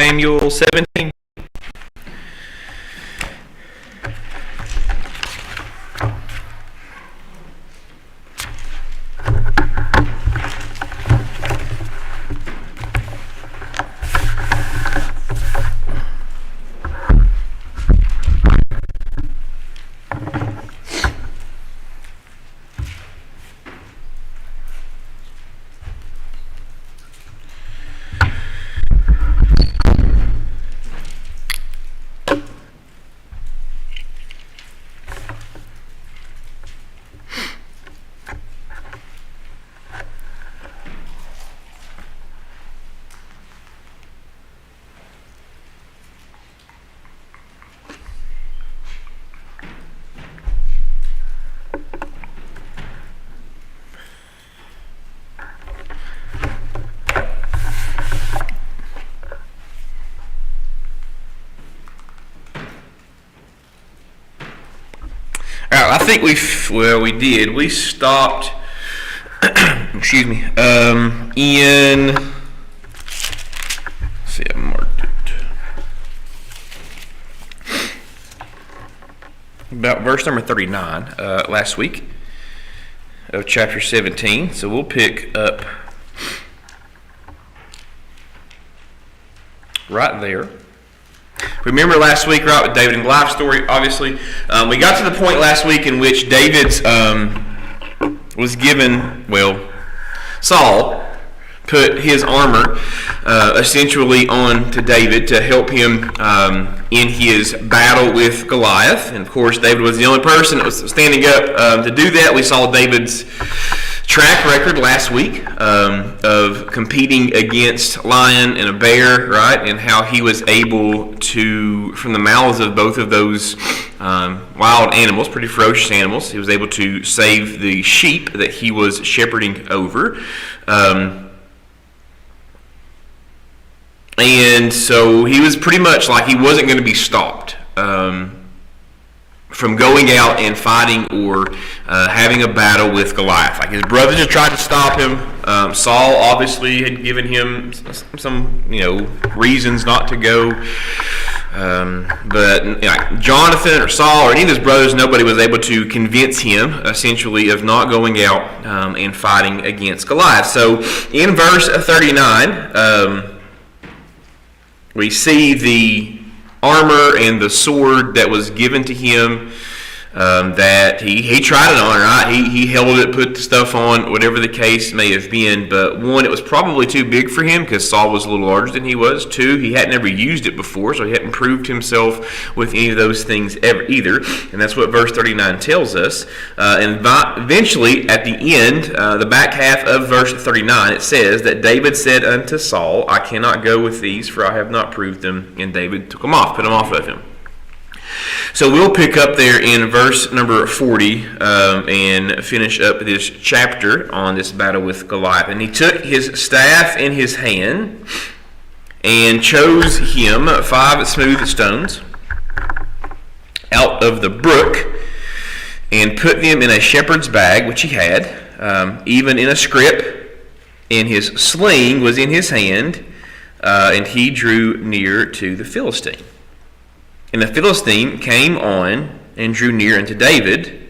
Samuel 17. I think we did. We stopped, excuse me, in, let's see, I marked it. About verse number 39 last week of chapter 17. So we'll pick up right there. Remember last week, right, with David and Goliath story, obviously. We got to the point last week in which David's was given, Saul put his armor essentially on to David to help him in his battle with Goliath. And of course, David was the only person that was standing up to do that. We saw David's track record last week of competing against a lion and a bear, right, and how he was able to, from the mouths of both of those wild animals, pretty ferocious animals, he was able to save the sheep that he was shepherding over. And so he was pretty much like he wasn't going to be stopped from going out and fighting or having a battle with Goliath. Like his brothers had tried to stop him. Saul obviously had given him some reasons not to go. But Jonathan or Saul or any of his brothers, nobody was able to convince him essentially of not going out and fighting against Goliath. So in verse 39, we see the armor and the sword that was given to him that he tried it on, right? He held it, put the stuff on, whatever the case may have been. But one, it was probably too big for him because Saul was a little larger than he was. Two, he hadn't ever used it before, so he hadn't proved himself with any of those things ever either. And that's what verse 39 tells us. And eventually, at the end, the back half of verse 39, it says that David said unto Saul, I cannot go with these, for I have not proved them. And David took them off, put them off of him. So we'll pick up there in verse number 40 and finish up this chapter on this battle with Goliath. And he took his staff in his hand and chose him 5 smooth stones out of the brook and put them in a shepherd's bag, which he had, even in a scrip, and his sling was in his hand, and he drew near to the Philistine. And the Philistine came on and drew near unto David,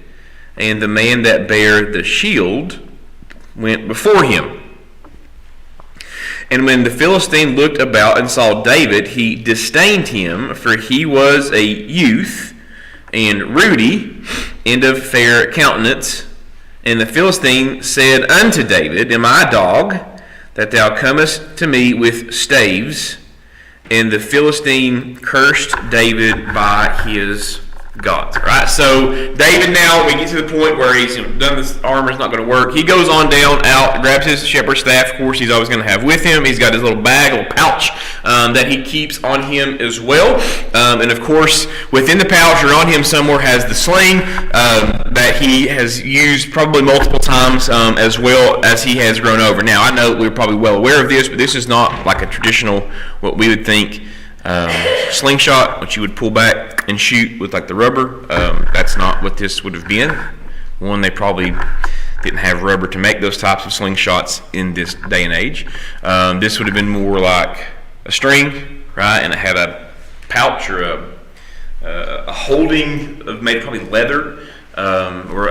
and the man that bare the shield went before him. And when the Philistine looked about and saw David, he disdained him, for he was a youth and ruddy and of fair countenance. And the Philistine said unto David, Am I a dog, that thou comest to me with staves? And the Philistine cursed David by his gods. Right? So David now, we get to the point where he's done this armor's not going to work. He goes on down, out, grabs his shepherd's staff. Of course, he's always going to have with him. He's got his little bag, little pouch that he keeps on him as well. And of course, within the pouch or on him somewhere has the sling that he has used probably multiple times as well as he has grown over. Now, I know we're probably well aware of this, but this is not like a traditional, what we would think, slingshot, which you would pull back and shoot with like the rubber. That's not what this would have been. One, they probably didn't have rubber to make those types of slingshots in this day and age. This would have been more like a string, right? And it had a pouch or a holding of made probably leather or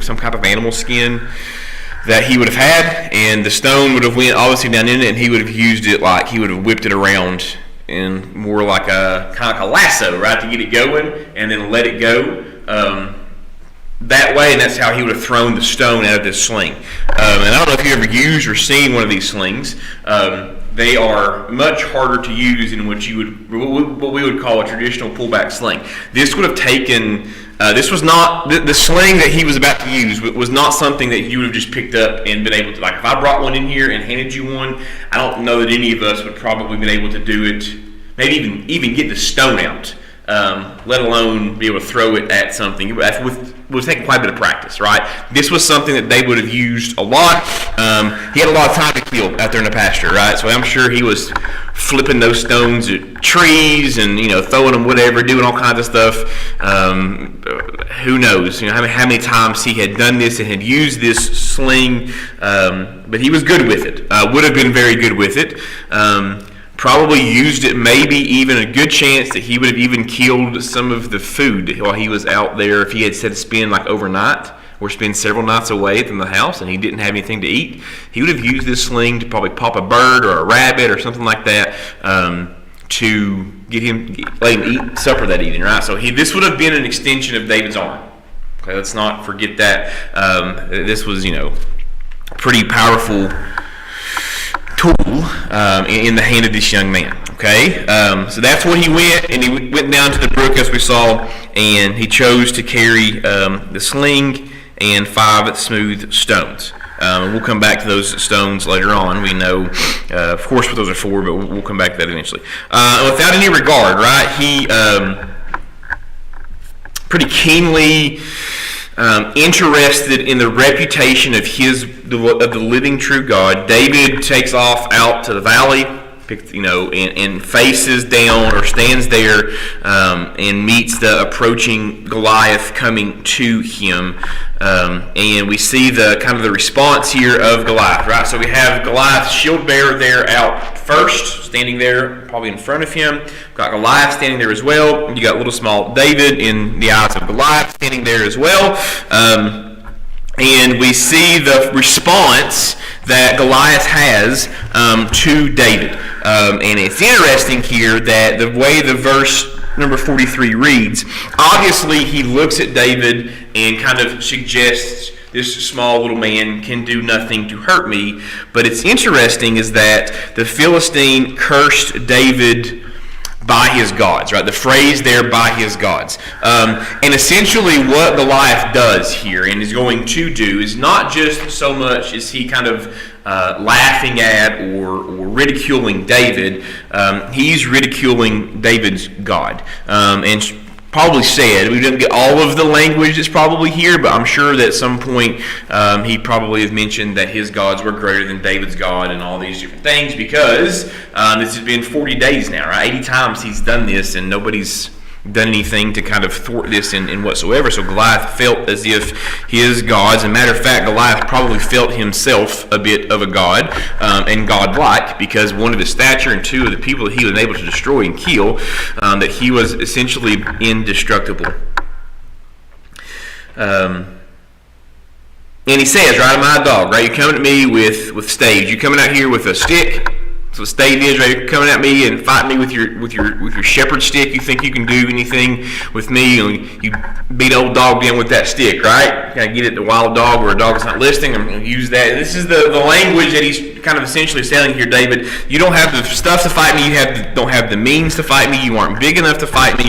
some type of animal skin that he would have had, and the stone would have went obviously down in it, and he would have used it like he would have whipped it around in more like a kind of like a lasso, right, to get it going, and then let it go that way, and that's how he would have thrown the stone out of this sling. And I don't know if you ever used or seen one of these slings. They are much harder to use than what we would call a traditional pullback sling. This would have taken. This was not the sling that he was about to use. Was not something that you would have just picked up and been able to. Like if I brought one in here and handed you one, I don't know that any of us would probably been able to do it. Maybe even get the stone out, let alone be able to throw it at something. It was taking quite a bit of practice, right? This was something that they would have used a lot. He had a lot of time to kill out there in the pasture, right? So I'm sure he was flipping those stones at trees and throwing them whatever, doing all kinds of stuff. Who knows? How many times he had done this and had used this sling, but he was good with it. Would have been very good with it. Probably used it, maybe even a good chance that he would have even killed some of the food while he was out there if he had said to spend like overnight or spend several nights away from the house and he didn't have anything to eat. He would have used this sling to probably pop a bird or a rabbit or something like that to let him eat supper that evening, right? So this would have been an extension of David's arm. Okay, let's not forget that. This was, pretty powerful tool in the hand of this young man. Okay, so that's where he went, and he went down to the brook as we saw, and he chose to carry the sling and 5 smooth stones. We'll come back to those stones later on. We know, of course, what those are for, but we'll come back to that eventually. Without any regard, right? He pretty keenly interested in the reputation of the living true God. David takes off out to the valley, and faces down or stands there and meets the approaching Goliath coming to him. And we see the kind of the response here of Goliath, right? So we have Goliath's shield bearer there out first, standing there probably in front of him. We've got Goliath standing there as well. You got little small David in the eyes of Goliath standing there as well. And we see the response that Goliath has to David. And it's interesting here that the way the verse number 43 reads, obviously he looks at David and kind of suggests this small little man can do nothing to hurt me. But it's interesting is that the Philistine cursed David by his gods, right? The phrase there, by his gods. And essentially what Goliath does here and is going to do is not just so much is he kind of laughing at or ridiculing David, he's ridiculing David's God. And probably said, we didn't get all of the language that's probably here, but I'm sure that at some point he probably has mentioned that his gods were greater than David's God and all these different things because this has been 40 days now, right? 80 times he's done this and nobody's done anything to kind of thwart this in whatsoever. So Goliath felt as if his gods, and matter of fact, Goliath probably felt himself a bit of a god and godlike because one of his stature and 2 of the people that he was able to destroy and kill, that he was essentially indestructible. And he says, right, I'm a dog, right? You're coming at me with staves. You're coming out here with a stick. So the stave is, right? You're coming at me and fighting me with your shepherd stick. You think you can do anything with me? You beat old dog down with that stick, right? Kind of get it the wild dog or a dog that's not listening. I'm going to use that. And this is the language that he's kind of essentially saying here, David. You don't have the stuff to fight me. You don't have the means to fight me. You aren't big enough to fight me.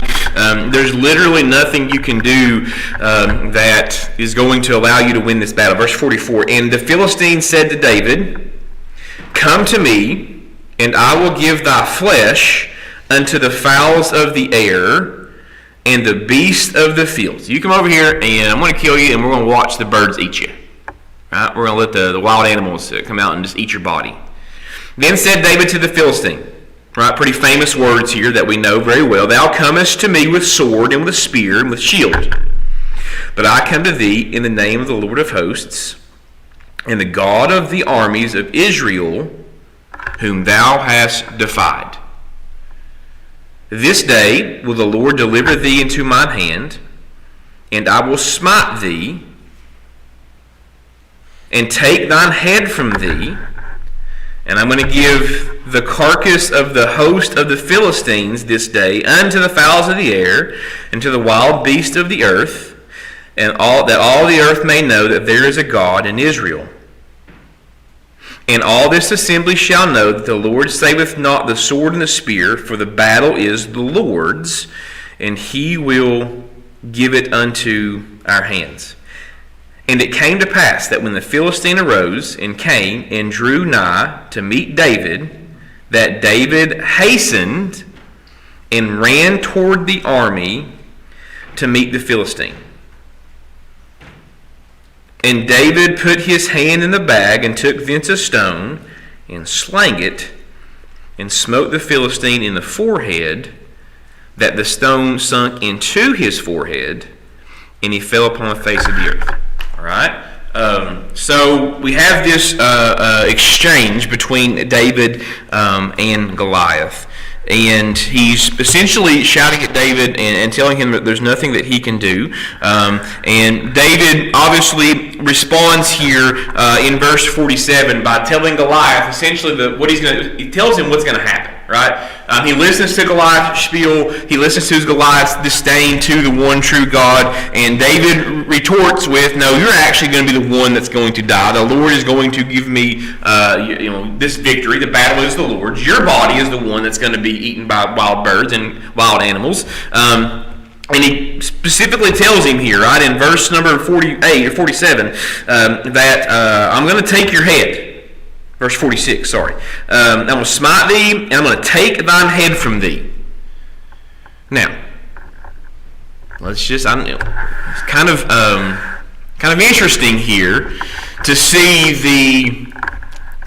There's literally nothing you can do that is going to allow you to win this battle. Verse 44. And the Philistine said to David, "Come to me, and I will give thy flesh unto the fowls of the air and the beasts of the field." So you come over here, and I'm going to kill you, and we're going to watch the birds eat you. Right? We're going to let the wild animals come out and just eat your body. Then said David to the Philistine, right? Pretty famous words here that we know very well. "Thou comest to me with sword and with spear and with shield. But I come to thee in the name of the Lord of hosts and the God of the armies of Israel, whom thou hast defied." This day will the Lord deliver thee into mine hand, and I will smite thee, and take thine head from thee, and I'm going to give the carcass of the host of the Philistines this day unto the fowls of the air, and to the wild beasts of the earth, and all the earth may know that there is a God in Israel. And all this assembly shall know that the Lord saveth not the sword and the spear, for the battle is the Lord's, and he will give it unto our hands. And it came to pass that when the Philistine arose and came and drew nigh to meet David, that David hastened and ran toward the army to meet the Philistine. And David put his hand in the bag and took thence a stone and slang it and smote the Philistine in the forehead, that the stone sunk into his forehead, and he fell upon the face of the earth. All right. So we have this exchange between David and Goliath. And he's essentially shouting at David and telling him that there's nothing that he can do. And David obviously responds here in verse 47 by telling Goliath essentially he tells him what's going to happen, right? He listens to Goliath's spiel. He listens to Goliath's disdain to the one true God. And David retorts with, no, you're actually going to be the one that's going to die. The Lord is going to give me this victory. The battle is the Lord's. Your body is the one that's going to be eaten by wild birds and wild animals. And he specifically tells him here, right, in verse number 48 or 47, that I'm going to take your head. Verse 46, sorry. I'm going to smite thee, and I'm going to take thine head from thee. Now, it's kind of interesting here to see the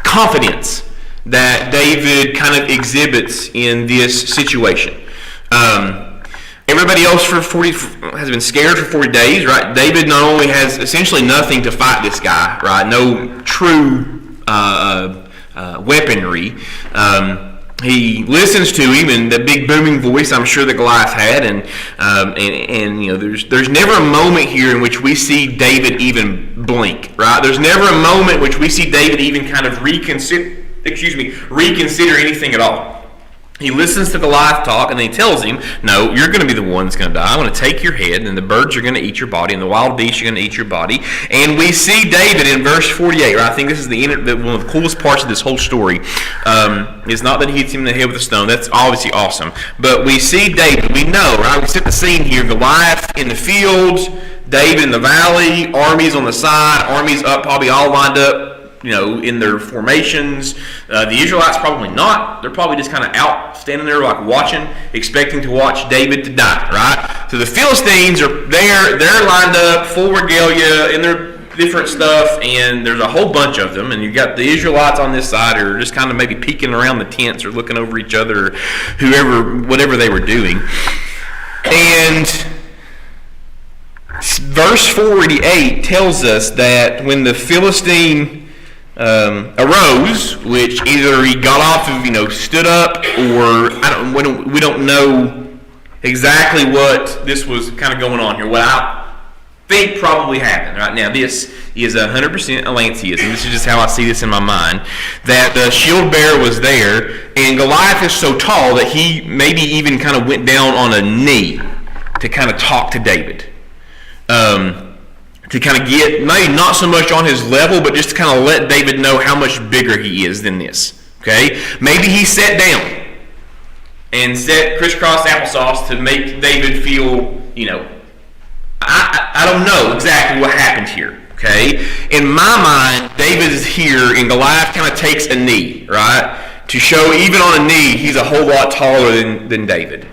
confidence that David kind of exhibits in this situation. Everybody else has been scared for 40 days, right? David not only has essentially nothing to fight this guy, right? No true weaponry. He listens to him and the big booming voice I'm sure that Goliath had, and there's never a moment here in which we see David even blink, right? There's never a moment in which we see David even kind of reconsider anything at all. He listens to Goliath talk, and then he tells him, no, you're going to be the one that's going to die. I'm going to take your head, and the birds are going to eat your body, and the wild beasts are going to eat your body. And we see David in verse 48, right? I think this is one of the coolest parts of this whole story. It's not that he hits him in the head with a stone. That's obviously awesome. But we see David. We know, right? We set the scene here. Goliath in the fields, David in the valley, armies on the side, armies up, probably all lined up, in their formations. The Israelites probably not. They're probably just kind of out, standing there like watching, expecting to watch David to die, right? So the Philistines are there. They're lined up, full regalia, in their different stuff, and there's a whole bunch of them. And you've got the Israelites on this side who are just kind of maybe peeking around the tents or looking over each other or whatever they were doing. And verse 48 tells us that when the Philistine arose, which either he got off of, stood up, or we don't know exactly what this was kind of going on here. What I think probably happened right now, this is 100% Atlanteism. This is just how I see this in my mind, that the shield bearer was there, and Goliath is so tall that he maybe even kind of went down on a knee to kind of talk to David. To kind of get, maybe not so much on his level, but just to kind of let David know how much bigger he is than this. Okay? Maybe he sat down and set crisscross applesauce to make David feel, I don't know exactly what happened here. Okay? In my mind, David is here and Goliath kind of takes a knee, right? To show even on a knee, he's a whole lot taller than David.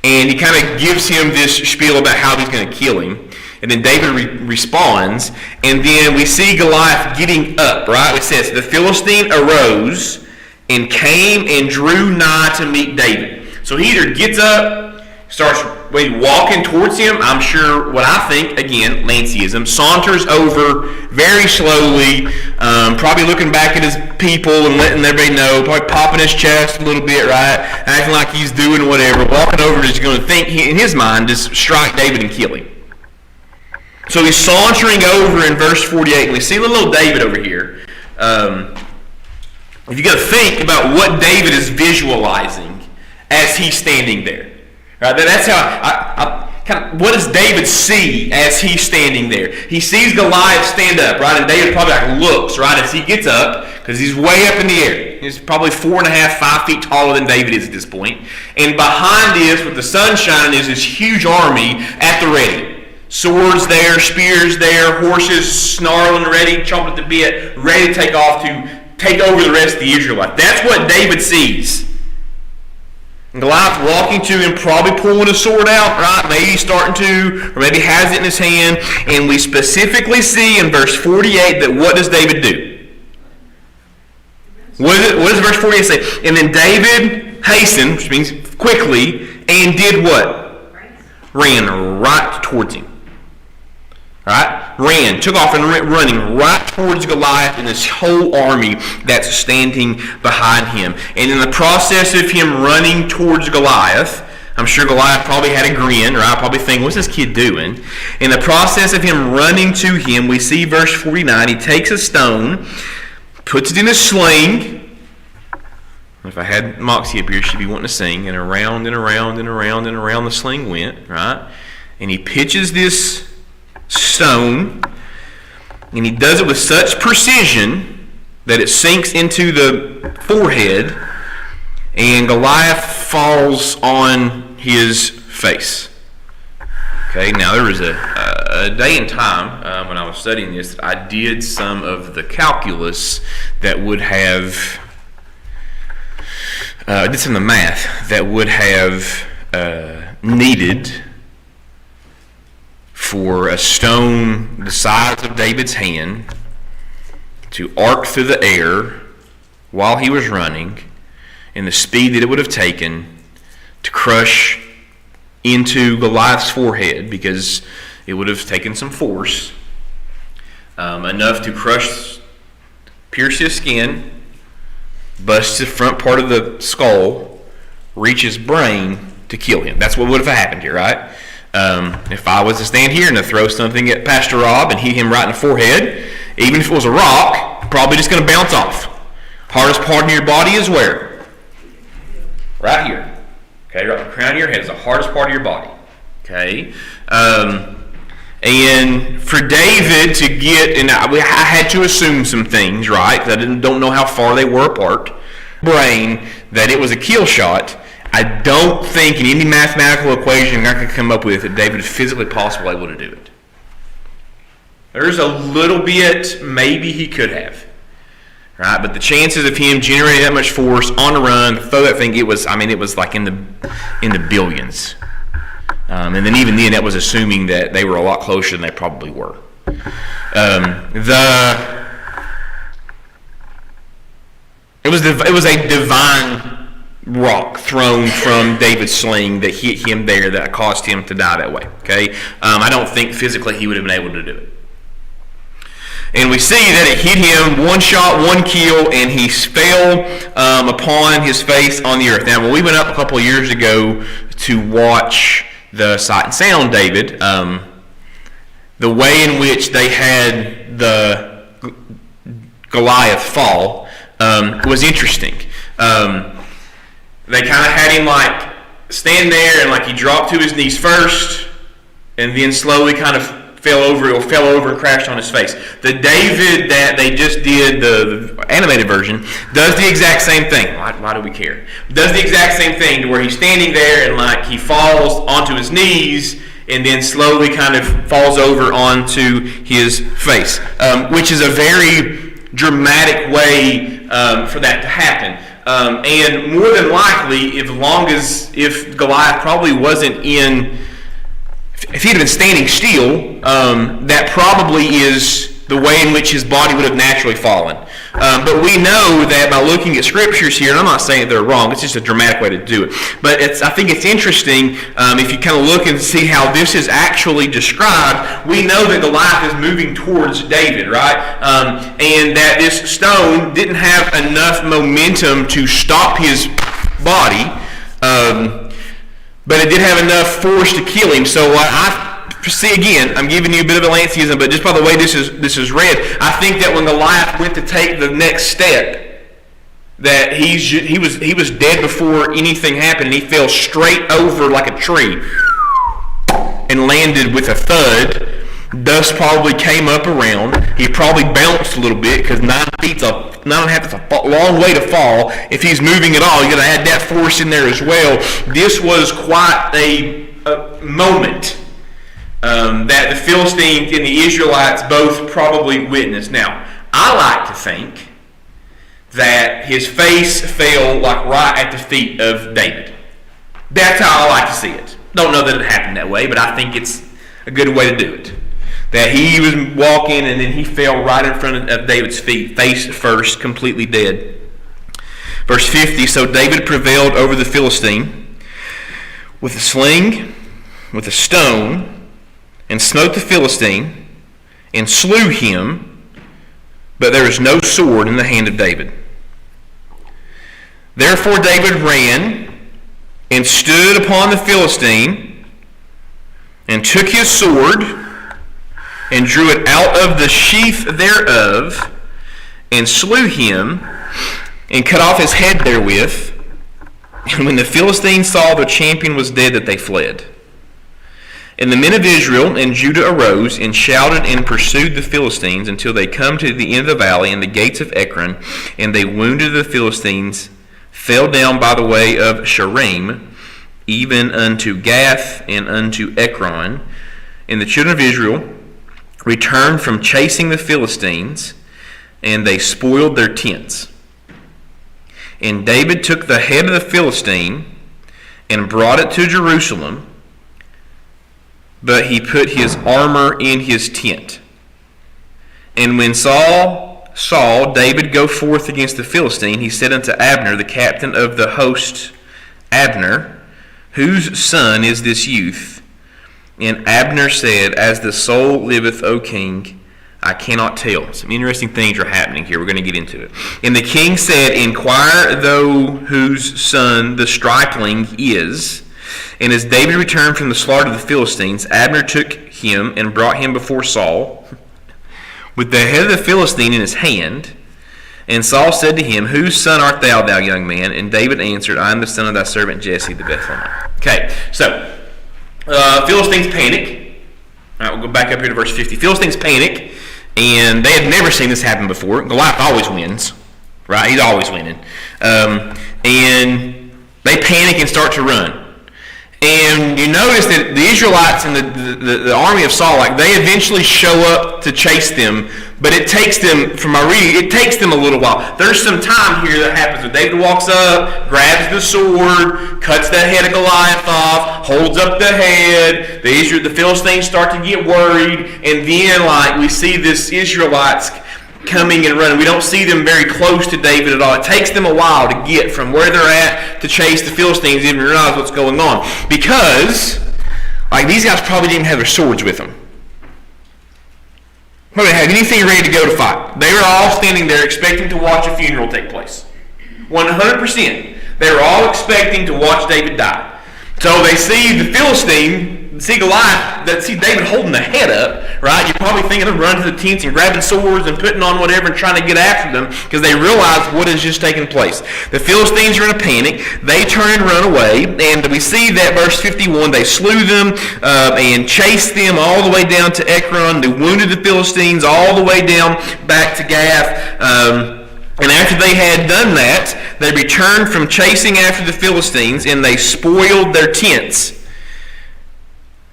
And he kind of gives him this spiel about how he's going to kill him. And then David responds, and then we see Goliath getting up, right? It says, the Philistine arose and came and drew nigh to meet David. So he either gets up, starts walking towards him. I'm sure what I think, again, Lanceism, saunters over very slowly, probably looking back at his people and letting everybody know, probably popping his chest a little bit, right? Acting like he's doing whatever, walking over, just going to think, in his mind, just strike David and kill him. So he's sauntering over in verse 48, and we see little David over here. If you got to think about what David is visualizing as he's standing there, right? That's how I kind of, what does David see as he's standing there? He sees Goliath stand up, right? And David probably like looks, right, as he gets up, because he's way up in the air. He's probably 4.5, 5 feet taller than David is at this point. And behind this, with the sun shining, is this huge army at the ready. Swords there, spears there, horses snarling, ready, chomping at the bit, ready to take off to take over the rest of the Israelites. That's what David sees. And Goliath walking to him, probably pulling a sword out, right? Maybe starting to, or maybe has it in his hand. And we specifically see in verse 48 that what does David do? What does verse 48 say? And then David hastened, which means quickly, and did what? Ran right towards him. Right? Ran, took off and running right towards Goliath and this whole army that's standing behind him. And in the process of him running towards Goliath, I'm sure Goliath probably had a grin, right? Probably thinking, what's this kid doing? In the process of him running to him, we see verse 49, he takes a stone, puts it in a sling. If I had Moxie up here, she'd be wanting to sing. And around and around and around and around the sling went, right? And he pitches this stone, and he does it with such precision that it sinks into the forehead, and Goliath falls on his face. Okay, now there was a day and time when I was studying this, I did some of the calculus that would have, I did some of the math that would have needed for a stone the size of David's hand to arc through the air while he was running, and the speed that it would have taken to crush into Goliath's forehead, because it would have taken some force, enough to pierce his skin, bust the front part of the skull, reach his brain to kill him. That's what would have happened here, right? If I was to stand here and to throw something at Pastor Rob and hit him right in the forehead, even if it was a rock, probably just going to bounce off. Hardest part of your body is where? Right here. Okay, right, the crown of your head is the hardest part of your body. Okay, and for David to get, and I had to assume some things, right? Because I don't know how far they were apart. Brain, that it was a kill shot. I don't think in any mathematical equation I could come up with that David is physically possible able to do it. There's a little bit, maybe he could have, right? But the chances of him generating that much force on the run, to throw that thing, it was like in the billions. And then even then, that was assuming that they were a lot closer than they probably were. It was a divine rock thrown from David's sling that hit him there that caused him to die that way. Okay, I don't think physically he would have been able to do it. And we see that it hit him, one shot, one kill, and he fell upon his face on the earth. Now, when we went up a couple of years ago to watch the Sight and Sound David, the way in which they had the Goliath fall was interesting. They kind of had him like stand there and like he dropped to his knees first and then slowly kind of fell over and crashed on his face. The David that they just did, the animated version, does the exact same thing. Why do we care? Does the exact same thing to where he's standing there and like he falls onto his knees and then slowly kind of falls over onto his face, which is a very dramatic way for that to happen. And more than likely, if Goliath probably wasn't if he'd been standing still, that probably is the way in which his body would have naturally fallen. But we know that by looking at scriptures here, and I'm not saying they're wrong, it's just a dramatic way to do it. But I think it's interesting if you kind of look and see how this is actually described. We know that Goliath is moving towards David, right? And that this stone didn't have enough momentum to stop his body, but it did have enough force to kill him. So see, again, I'm giving you a bit of a Lanciism, but just by the way this is read, I think that when Goliath went to take the next step, that he was dead before anything happened, and he fell straight over like a tree and landed with a thud. Dust probably came up around. He probably bounced a little bit because 9 feet's 9.5 is a long way to fall. If he's moving at all, you got to add that force in there as well. This was quite a moment that the Philistines and the Israelites both probably witnessed. Now, I like to think that his face fell like right at the feet of David. That's how I like to see it. Don't know that it happened that way, but I think it's a good way to do it. That he was walking and then he fell right in front of David's feet, face first, completely dead. Verse 50, so David prevailed over the Philistine with a sling, with a stone, and smote the Philistine, and slew him, but there was no sword in the hand of David. Therefore David ran, and stood upon the Philistine, and took his sword, and drew it out of the sheath thereof, and slew him, and cut off his head therewith. And when the Philistines saw their champion was dead, that they fled. And the men of Israel and Judah arose and shouted and pursued the Philistines until they come to the end of the valley and the gates of Ekron, and they wounded the Philistines, fell down by the way of Shaaraim, even unto Gath and unto Ekron. And the children of Israel returned from chasing the Philistines, and they spoiled their tents. And David took the head of the Philistine and brought it to Jerusalem, but he put his armor in his tent. And when Saul saw David go forth against the Philistine, he said unto Abner, the captain of the host, Abner, whose son is this youth? And Abner said, as the soul liveth, O king, I cannot tell. Some interesting things are happening here. We're going to get into it. And the king said, inquire thou whose son the stripling is. And as David returned from the slaughter of the Philistines, Abner took him and brought him before Saul with the head of the Philistine in his hand. And Saul said to him, whose son art thou, thou young man? And David answered, I am the son of thy servant Jesse the Bethlehemite. Okay, so Philistines panic. All right, we'll go back up here to verse 50. Philistines panic, and they had never seen this happen before. Goliath always wins, right? He's always winning. And they panic and start to run. And you notice that the Israelites and the army of Saul, like, they eventually show up to chase them, but it takes them, from my reading, it takes them a little while. There's some time here that happens where David walks up, grabs the sword, cuts the head of Goliath off, holds up the head. The Philistines start to get worried, and then, like, we see this Israelites coming and running. We don't see them very close to David at all. It takes them a while to get from where they're at to chase the Philistines, even realize what's going on. Because, like, these guys probably didn't have their swords with them. They didn't have anything ready to go to fight. They were all standing there expecting to watch a funeral take place. 100%. They were all expecting to watch David die. So they see the Philistine, see Goliath, see David holding the head up, right? You're probably thinking of running to the tents and grabbing swords and putting on whatever and trying to get after them because they realize what has just taken place. The Philistines are in a panic. They turn and run away, and we see that verse 51, they slew them and chased them all the way down to Ekron. They wounded the Philistines all the way down back to Gath. And after they had done that, they returned from chasing after the Philistines, and they spoiled their tents.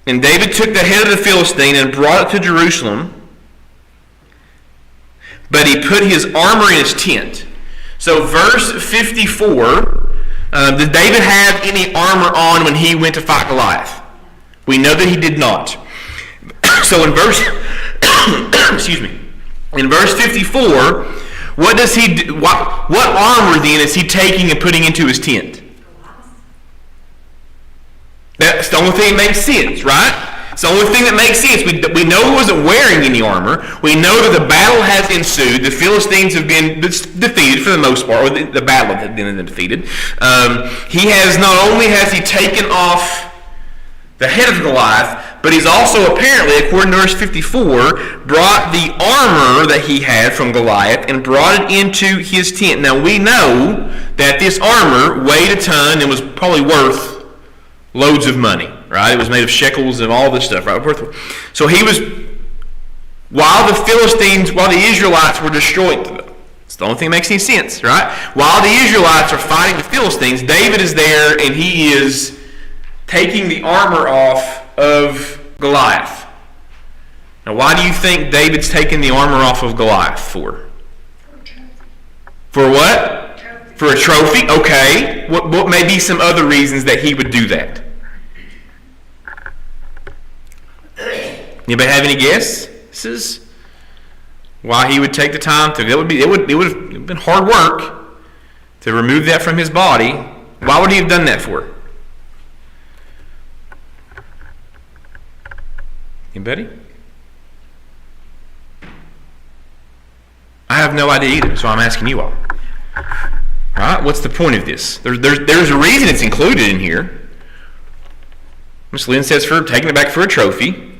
And David took the head of the Philistine and brought it to Jerusalem, but he put his armor in his tent. So verse 54, did David have any armor on when he went to fight Goliath? We know that he did not. So in verse, excuse me, In verse 54, what does he do? What armor then is he taking and putting into his tent? That's the only thing that makes sense, right? It's the only thing that makes sense. We know he wasn't wearing any armor. We know that the battle has ensued. The Philistines have been defeated for the most part, or the battle has been defeated. He has not only has he taken off the head of Goliath, but he's also apparently, according to verse 54, brought the armor that he had from Goliath and brought it into his tent. Now we know that this armor weighed a ton and was probably worth loads of money, right? It was made of shekels and all this stuff, right? So he was, while the Israelites were destroyed, it's the only thing that makes any sense, right? While the Israelites are fighting the Philistines, David is there and he is taking the armor off of Goliath. Now, why do you think David's taking the armor off of Goliath for? For what? For a trophy? Okay. What may be some other reasons that he would do that? Anybody have any guesses? Why he would take the time to? It would have been hard work to remove that from his body. Why would he have done that for? Anybody? I have no idea either, so I'm asking you all. All right, what's the point of this? There's a reason it's included in here. Miss Lynn says for taking it back for a trophy.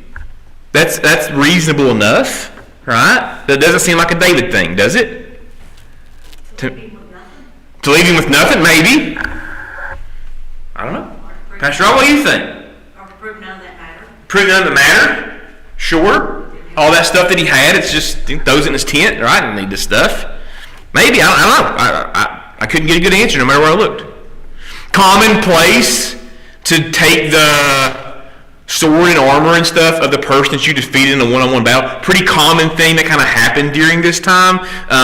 That's reasonable enough, right? That doesn't seem like a David thing, does it? To leave him with nothing, maybe. I don't know. Pastor Rob, what do you think? Or to prove none of that mattered. Prove none of the matter? Sure. All that stuff that he had, it's just he throws it in his tent, right? I don't need this stuff. Maybe, I don't know. I couldn't get a good answer no matter where I looked. Commonplace to take the sword and armor and stuff of the person that you defeated in a one-on-one battle. Pretty common thing that kind of happened during this time.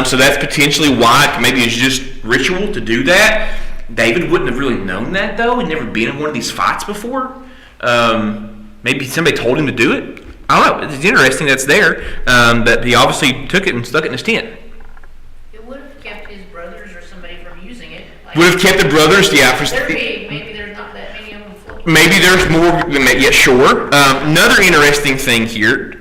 So that's potentially why maybe it's just ritual to do that. David wouldn't have really known that, though. He'd never been in one of these fights before. Maybe somebody told him to do it. I don't know. It's interesting that's there. That he obviously took it and stuck it in his tent. It would have kept his brothers or somebody from using it. Would have kept the brothers, yeah. They're big. Maybe there's not that many of them floating. Maybe there's more. Yeah, sure. Another interesting thing here.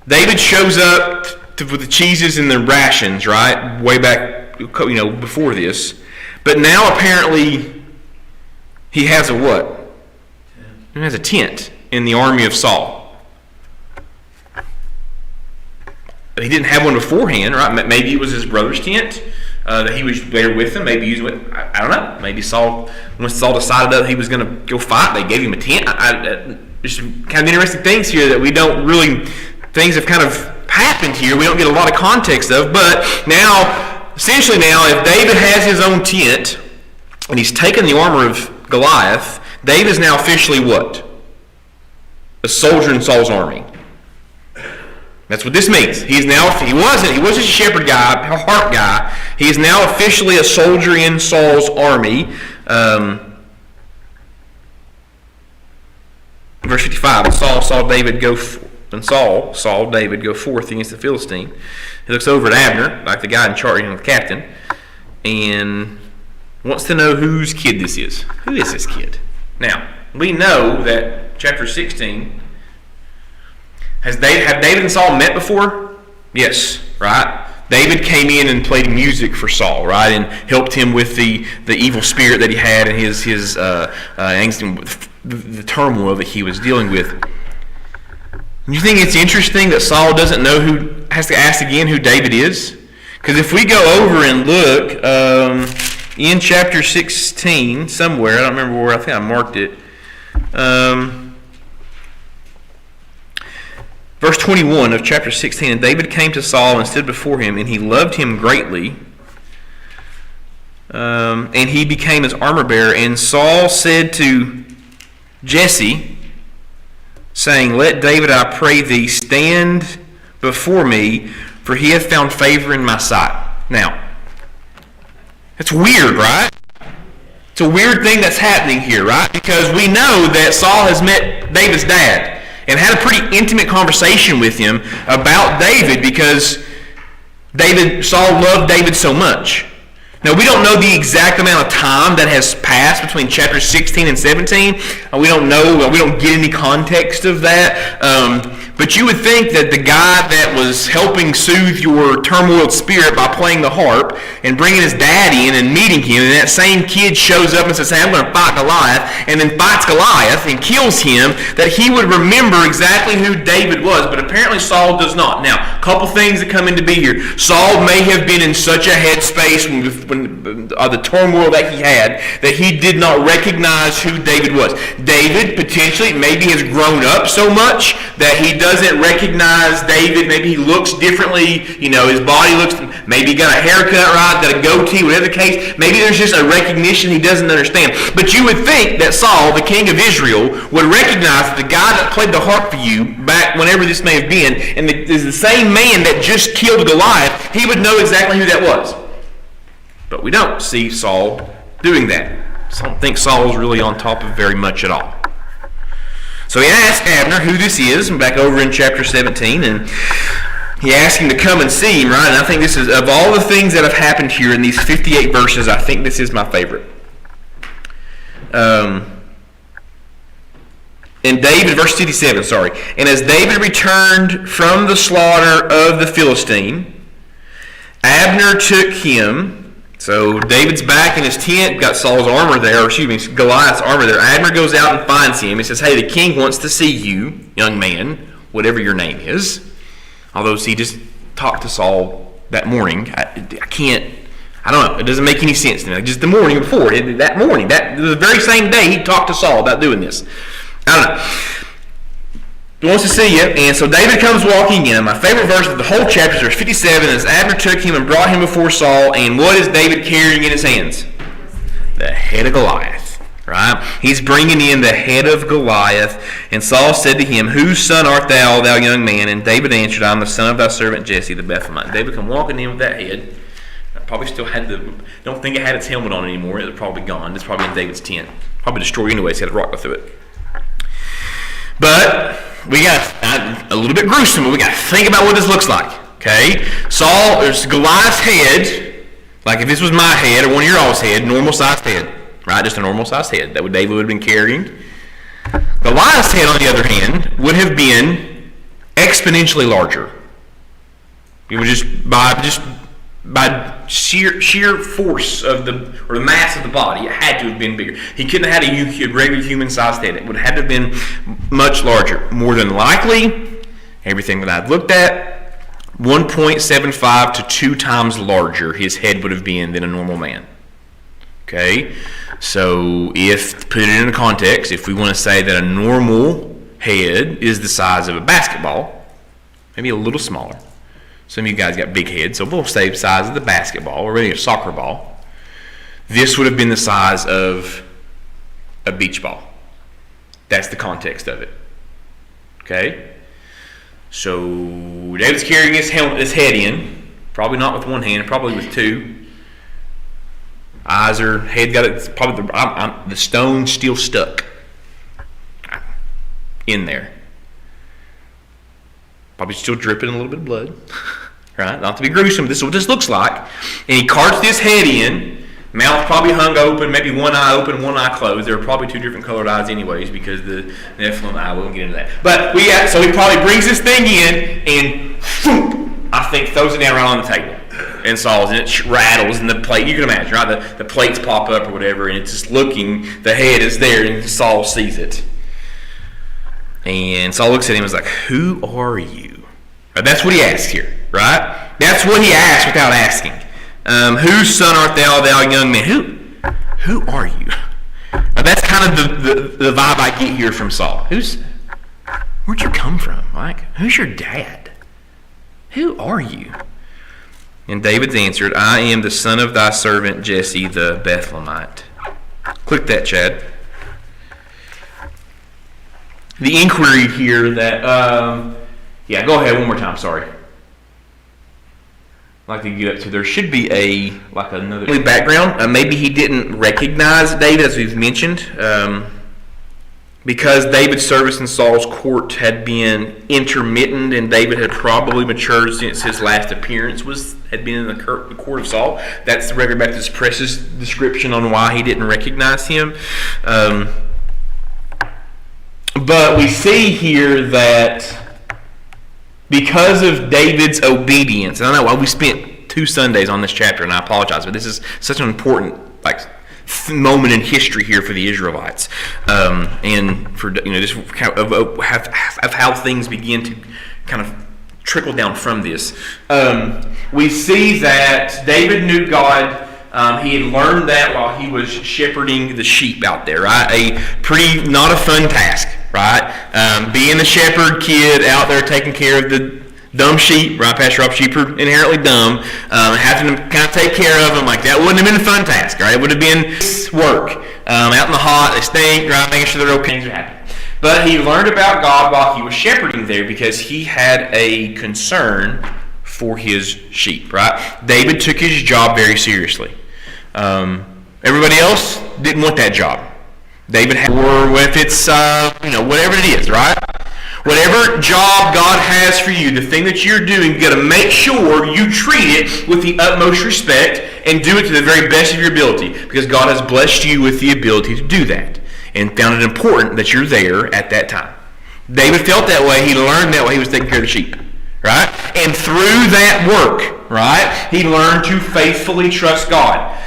David shows up with the cheeses and the rations, right? Way back, before this. But now apparently he has a what? He has a tent in the army of Saul. He didn't have one beforehand, right? Maybe it was his brother's tent that he was there with him. Maybe using it. I don't know. Maybe once Saul decided that he was going to go fight, they gave him a tent. There's some kind of interesting things here that we don't really. Things have kind of happened here. We don't get a lot of context of. But essentially now, if David has his own tent and he's taken the armor of Goliath, David is now officially what? A soldier in Saul's army. That's what this means. He wasn't a shepherd guy, a heart guy. He is now officially a soldier in Saul's army. Verse 55, and Saul saw David go forth against the Philistine. He looks over at Abner, like the guy in charge, the captain, and wants to know whose kid this is. Who is this kid? Now, we know that chapter 16, have David and Saul met before? Yes, right? David came in and played music for Saul, right, and helped him with the evil spirit that he had and his angst and the turmoil that he was dealing with. You think it's interesting that Saul doesn't know has to ask again who David is? Because if we go over and look in chapter 16 somewhere, I don't remember where, I think I marked it. Verse 21 of chapter 16, and David came to Saul and stood before him, and he loved him greatly, and he became his armor bearer. And Saul said to Jesse, saying, let David, I pray thee, stand before me, for he hath found favor in my sight. Now, it's weird, right? It's a weird thing that's happening here, right? Because we know that Saul has met David's dad. and had a pretty intimate conversation with him about David because Saul loved David so much. Now, we don't know the exact amount of time that has passed between chapters 16 and 17. We don't know. We don't get any context of that. But you would think that the guy that was helping soothe your turmoiled spirit by playing the harp and bringing his dad in and meeting him, and that same kid shows up and says, hey, I'm going to fight Goliath, and then fights Goliath and kills him, that he would remember exactly who David was. But apparently Saul does not. Now, a couple things that come into be here. Saul may have been in such a headspace when the turmoil that he had that he did not recognize who David was. David potentially maybe has grown up so much that he doesn't recognize David. Maybe he looks differently. His body looks, maybe he got a haircut right, got a goatee, whatever the case. Maybe there's just a recognition he doesn't understand. But you would think that Saul, the king of Israel, would recognize that the guy that played the harp for you back whenever this may have been, and is the same man that just killed Goliath, he would know exactly who that was. But we don't see Saul doing that. So I don't think Saul is really on top of very much at all. So he asked Abner who this is, back over in chapter 17, and he asked him to come and see him, right? And I think this is, of all the things that have happened here in these 58 verses, I think this is my favorite. And David, verse 57, sorry. And as David returned from the slaughter of the Philistine, Abner took him. So David's back in his tent, got Saul's armor there, Goliath's armor there. Abner goes out and finds him. He says, hey, the king wants to see you, young man, whatever your name is. Although he just talked to Saul that morning. I don't know. It doesn't make any sense to me. Just the morning before, the very same day he talked to Saul about doing this. I don't know. He wants to see you, and so David comes walking in. My favorite verse of the whole chapter is verse 57, as Abner took him and brought him before Saul, and what is David carrying in his hands? The head of Goliath, right? He's bringing in the head of Goliath, and Saul said to him, whose son art thou, thou young man? And David answered, I am the son of thy servant Jesse the Bethlehemite. David come walking in with that head. Probably still had don't think it had its helmet on anymore. It was probably gone. It's probably in David's tent. Probably destroyed anyway, so he had a rock go through it. But we got a little bit gruesome, but we got to think about what this looks like. Okay? There's Goliath's head, like if this was my head or one of your all's head, normal sized head, right? Just a normal sized head that David would have been carrying. Goliath's head, on the other hand, would have been exponentially larger. It would just by sheer force of the mass of the body, it had to have been bigger. He couldn't have had a regular human-sized head. It would have to have been much larger. More than likely, everything that I've looked at, 1.75 to 2 times larger his head would have been than a normal man. Okay? So, to put it into context, if we want to say that a normal head is the size of a basketball, maybe a little smaller. Some of you guys got big heads, so we'll say the size of the basketball or really a soccer ball. This would have been the size of a beach ball. That's the context of it. Okay? So David's carrying his head in, probably not with one hand, probably with two. Head got it, probably the stone still stuck in there. Probably still dripping a little bit of blood. Right? Not to be gruesome, this is what this looks like. And he carts this head in, mouth probably hung open, maybe one eye open, one eye closed. There are probably 2 different colored eyes anyways because the Nephilim eye, we won't get into that. But so he probably brings this thing in and I think throws it down right on the table. And Saul's, and it rattles, and the plate, you can imagine, right? The plates pop up or whatever, and it's just looking, the head is there, and Saul sees it. And Saul looks at him and is like, who are you? Right, that's what he asks here, right? That's what he asks without asking. Whose son art thou, thou young man? Who are you? Now, that's kind of the vibe I get here from Saul. Where'd you come from? Like, who's your dad? Who are you? And David answered, I am the son of thy servant Jesse the Bethlehemite. Click that, Chad. The inquiry here that, go ahead one more time, sorry. I'd like to get up to, there should be another background. Maybe he didn't recognize David, as we've mentioned. because David's service in Saul's court had been intermittent, and David had probably matured since his last appearance had been in the court of Saul. That's the record back to this precious description on why he didn't recognize him. But we see here that because of David's obedience, and I know we spent 2 Sundays on this chapter, and I apologize, but this is such an important moment in history here for the Israelites, and for just kind of how things begin to kind of trickle down from this. We see that David knew God. He had learned that while he was shepherding the sheep out there, right? Not a fun task, right? Being the shepherd kid out there taking care of the dumb sheep, right? Pastor Rob, sheep are inherently dumb. Having to kind of take care of them, that wouldn't have been a fun task, right? It would have been work. Out in the hot, they stink, right? Making sure they're okay, things are happening. But he learned about God while he was shepherding there because he had a concern for his sheep, right? David took his job very seriously. Everybody else didn't want that job. David had, or if it's, whatever it is, right? Whatever job God has for you, the thing that you're doing, you got to make sure you treat it with the utmost respect and do it to the very best of your ability, because God has blessed you with the ability to do that and found it important that you're there at that time. David felt that way. He learned that way. He was taking care of the sheep, right? And through that work, right, he learned to faithfully trust God.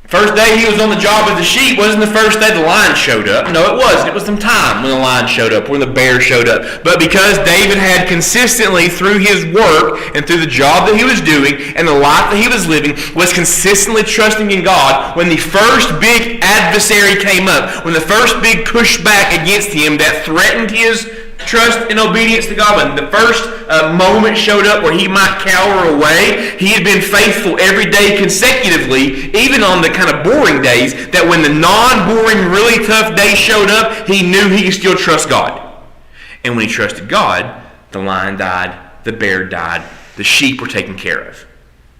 First day he was on the job with the sheep wasn't the first day the lion showed up. No, it wasn't. It was some time when the lion showed up, when the bear showed up. But because David had consistently, through his work and through the job that he was doing and the life that he was living, was consistently trusting in God, when the first big adversary came up, when the first big pushback against him that threatened his trust and obedience to God, when the first moment showed up where he might cower away, he had been faithful every day consecutively, even on the kind of boring days, that when the non-boring, really tough days showed up, he knew he could still trust God. And when he trusted God, the lion died, the bear died, the sheep were taken care of.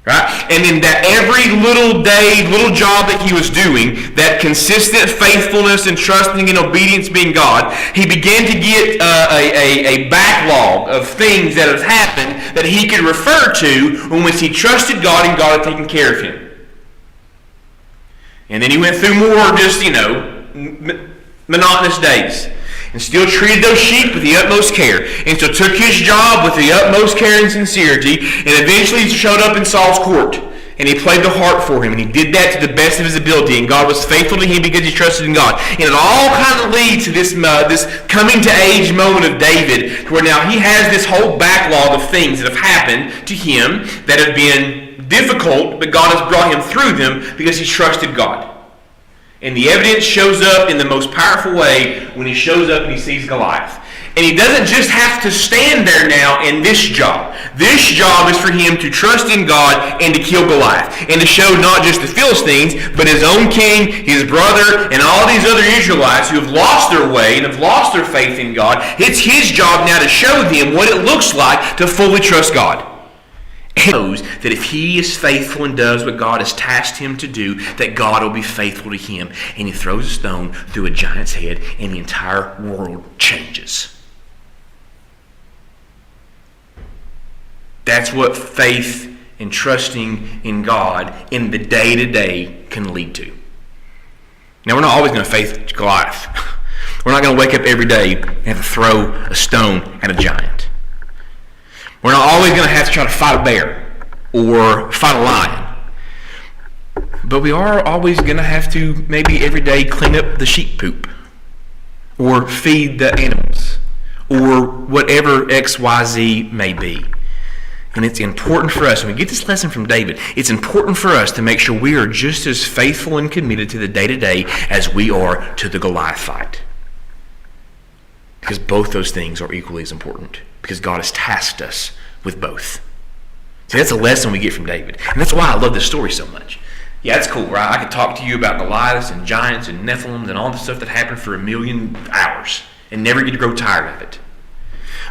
Right? And in that every little day, little job that he was doing, that consistent faithfulness and trusting and obedience being God, he began to get a backlog of things that have happened that he could refer to when he trusted God and God had taken care of him. And then he went through more just, monotonous days, and still treated those sheep with the utmost care, and still took his job with the utmost care and sincerity, and eventually he showed up in Saul's court, and he played the harp for him, and he did that to the best of his ability, and God was faithful to him because he trusted in God. And it all kind of leads to this coming to age moment of David, where now he has this whole backlog of things that have happened to him that have been difficult, but God has brought him through them because he trusted God. And the evidence shows up in the most powerful way when he shows up and he sees Goliath. And he doesn't just have to stand there now in this job. This job is for him to trust in God and to kill Goliath. And to show not just the Philistines, but his own king, his brother, and all these other Israelites who have lost their way and have lost their faith in God. It's his job now to show them what it looks like to fully trust God. He knows that if he is faithful and does what God has tasked him to do, that God will be faithful to him. And he throws a stone through a giant's head, and the entire world changes. That's what faith and trusting in God in the day-to-day can lead to. Now, we're not always going to face Goliath. We're not going to wake up every day and have to throw a stone at a giant. We're not always going to have to try to fight a bear or fight a lion. But we are always going to have to maybe every day clean up the sheep poop or feed the animals or whatever XYZ may be. And it's important for us, when we get this lesson from David, it's important for us to make sure we are just as faithful and committed to the day-to-day as we are to the Goliath fight. Because both those things are equally as important. Because God has tasked us with both. See, that's a lesson we get from David. And that's why I love this story so much. Yeah, it's cool, right? I could talk to you about Goliaths and giants and Nephilims and all the stuff that happened for 1,000,000 hours and never get to grow tired of it.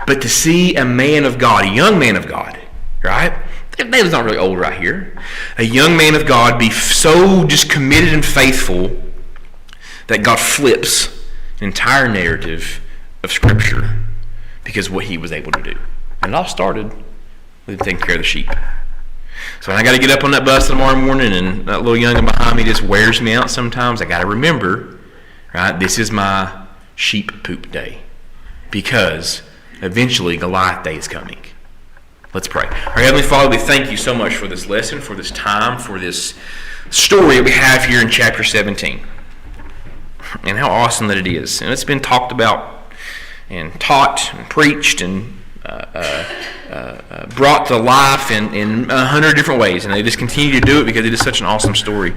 But to see a man of God, a young man of God, right? David's not really old right here. A young man of God be so just committed and faithful that God flips entire narrative of Scripture because of what he was able to do. And it all started with taking care of the sheep. So when I got to get up on that bus tomorrow morning and that little youngin behind me just wears me out sometimes, I got to remember, right, this is my sheep poop day because eventually Goliath Day is coming. Let's pray. Our Heavenly Father, we thank you so much for this lesson, for this time, for this story that we have here in chapter 17. And how awesome that it is. And it's been talked about and taught and preached and brought to life in 100 different ways. And they just continue to do it because it is such an awesome story.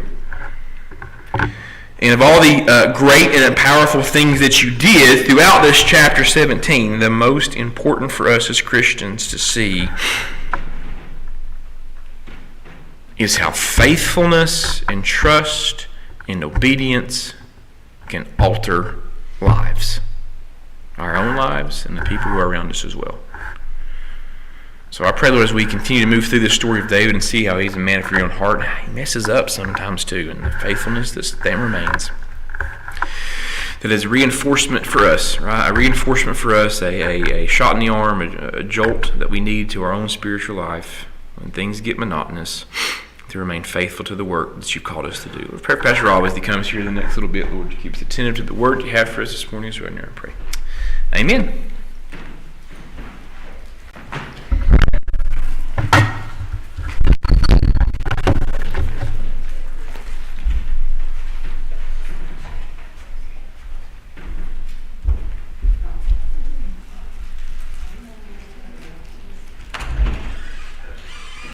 And of all the great and powerful things that you did throughout this chapter 17, the most important for us as Christians to see is how faithfulness and trust and obedience can alter lives. Our own lives and the people who are around us as well. So I pray, Lord, as we continue to move through this story of David and see how he's a man after your own heart, he messes up sometimes too, and the faithfulness that remains. That is reinforcement for us, right? A reinforcement for us, a shot in the arm, a jolt that we need to our own spiritual life when things get monotonous, to remain faithful to the work that you've called us to do. Lord, pray for Pastor Rob as he comes here the next little bit, Lord, to keep us attentive to the word you have for us this morning. So right now I pray. Amen.